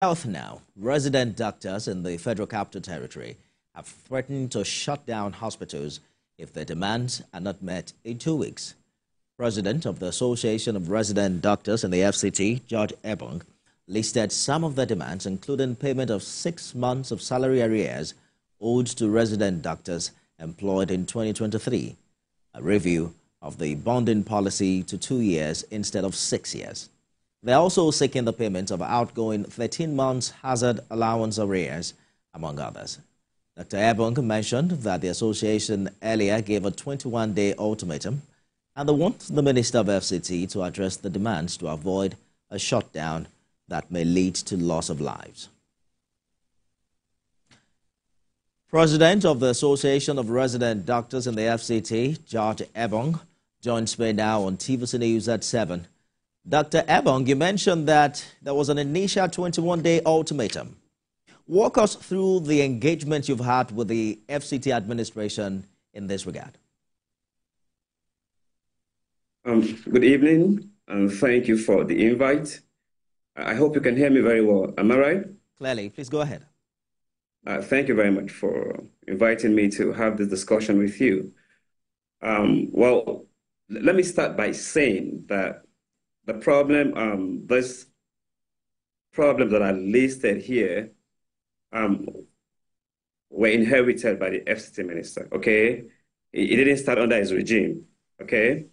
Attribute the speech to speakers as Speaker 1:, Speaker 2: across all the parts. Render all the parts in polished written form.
Speaker 1: Health now. Resident doctors in the Federal Capital Territory have threatened to shut down hospitals if their demands are not met in 2 weeks. President of the Association of Resident Doctors in the FCT, George Ebong, listed some of the demands, including payment of 6 months of salary arrears owed to resident doctors employed in 2023, a review of the bonding policy to 2 years instead of 6 years. They're also seeking the payment of outgoing 13 months hazard allowance arrears, among others. Dr. Ebong mentioned that the association earlier gave a 21-day ultimatum, and they want the Minister of FCT to address the demands to avoid a shutdown that may lead to loss of lives. President of the Association of Resident Doctors in the FCT, George Ebong, joins me now on TVC News at 7. Dr. Ebong, you mentioned that there was an initial 21-day ultimatum. Walk us through the engagement you've had with the FCT administration in this regard.
Speaker 2: Good evening, and thank you for the invite. I hope you can hear me very well. Am I right?
Speaker 1: Clearly. Please go ahead.
Speaker 2: Thank you very much for inviting me to have this discussion with you. Well, let me start by saying that the problem, this problem that I listed here, were inherited by the FCT minister, okay? It didn't start under his regime, okay?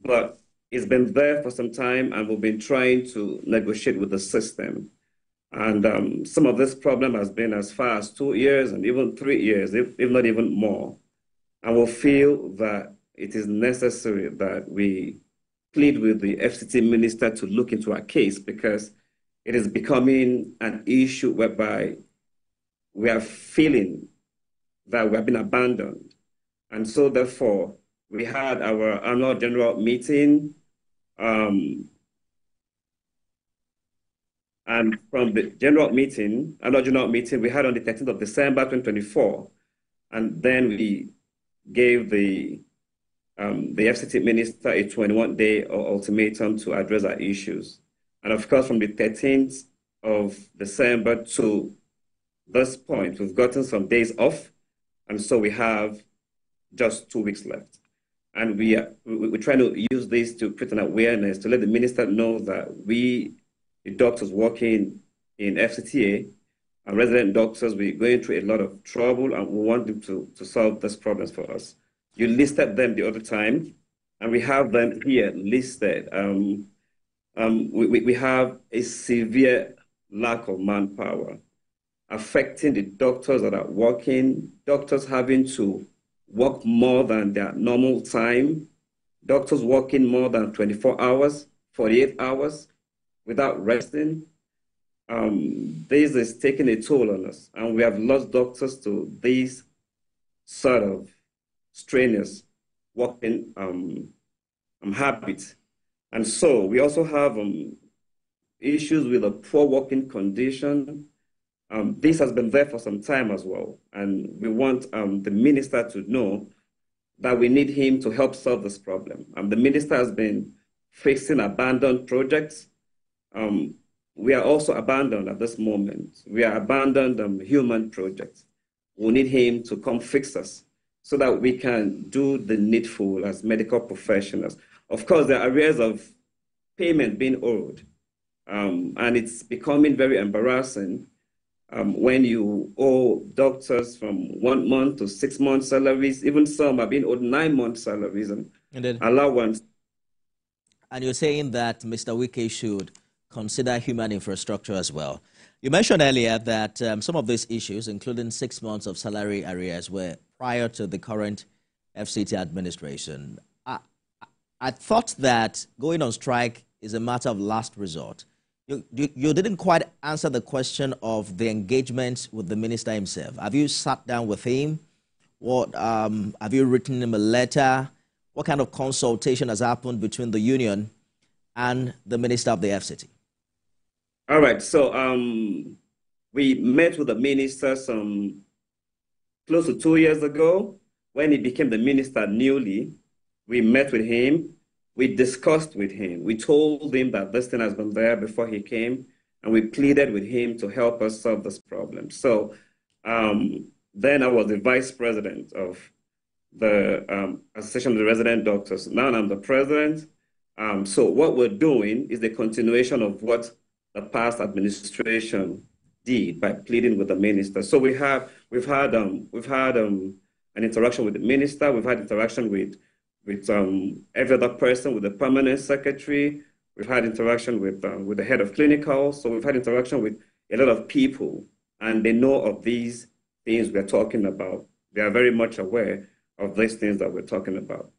Speaker 2: But it's been there for some time, and we've been trying to negotiate with the system. And some of this problem has been as far as 2 years and even 3 years, if not even more. And we feel that it is necessary that we plead with the FCT minister to look into our case, because it is becoming an issue whereby we are feeling that we have been abandoned. And so therefore, we had our annual general meeting, and from the annual general meeting we had on the 13th of December 2024, and then we gave the FCT minister a 21-day ultimatum to address our issues. And of course, from the 13th of December to this point, we've gotten some days off, and so we have just 2 weeks left. And we're trying to use this to create an awareness, to let the minister know that we, the doctors working in FCTA, and resident doctors, we're going through a lot of trouble, and we want them to solve these problems for us. You listed them the other time, and we have them here listed. We have a severe lack of manpower affecting the doctors that are working, doctors having to work more than their normal time, doctors working more than 24 hours, 48 hours without resting. This is taking a toll on us, and we have lost doctors to these sort of strenuous working habits. And so we also have issues with a poor working condition. This has been there for some time as well, and we want the minister to know that we need him to help solve this problem. The minister has been fixing abandoned projects. We are also abandoned at this moment. We are abandoned human projects. We need him to come fix us so that we can do the needful as medical professionals. Of course, there are arrears of payment being owed, and it's becoming very embarrassing when you owe doctors from 1 month to 6 months salaries. Even some are being owed 9 months salaries and allowance.
Speaker 1: And you're saying that Mr. Wike should consider human infrastructure as well. You mentioned earlier that some of these issues, including 6 months of salary arrears, were prior to the current FCT administration. I thought that going on strike is a matter of last resort. You didn't quite answer the question of the engagement with the minister himself. Have you sat down with him? What have you written him a letter? What kind of consultation has happened between the union and the minister of the FCT?
Speaker 2: All right, so we met with the minister close to 2 years ago when he became the minister newly. We met with him. We discussed with him. We told him that this thing has been there before he came, and we pleaded with him to help us solve this problem. So then I was the vice president of the Association of the Resident Doctors. Now I'm the president. So what we're doing is the continuation of what the past administration did by pleading with the minister. So we've had an interaction with the minister. We've had interaction with every other person, with the permanent secretary. We've had interaction with the head of clinical. So we've had interaction with a lot of people, and they know of these things we're talking about. They are very much aware of these things that we're talking about.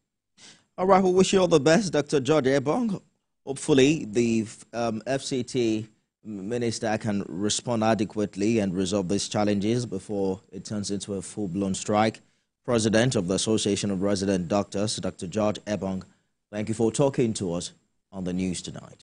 Speaker 1: All right, we wish you all the best, Dr. George Ebong. Hopefully, the FCT minister can respond adequately and resolve these challenges before it turns into a full-blown strike. President of the Association of Resident Doctors, Dr. George Ebong, thank you for talking to us on the news tonight.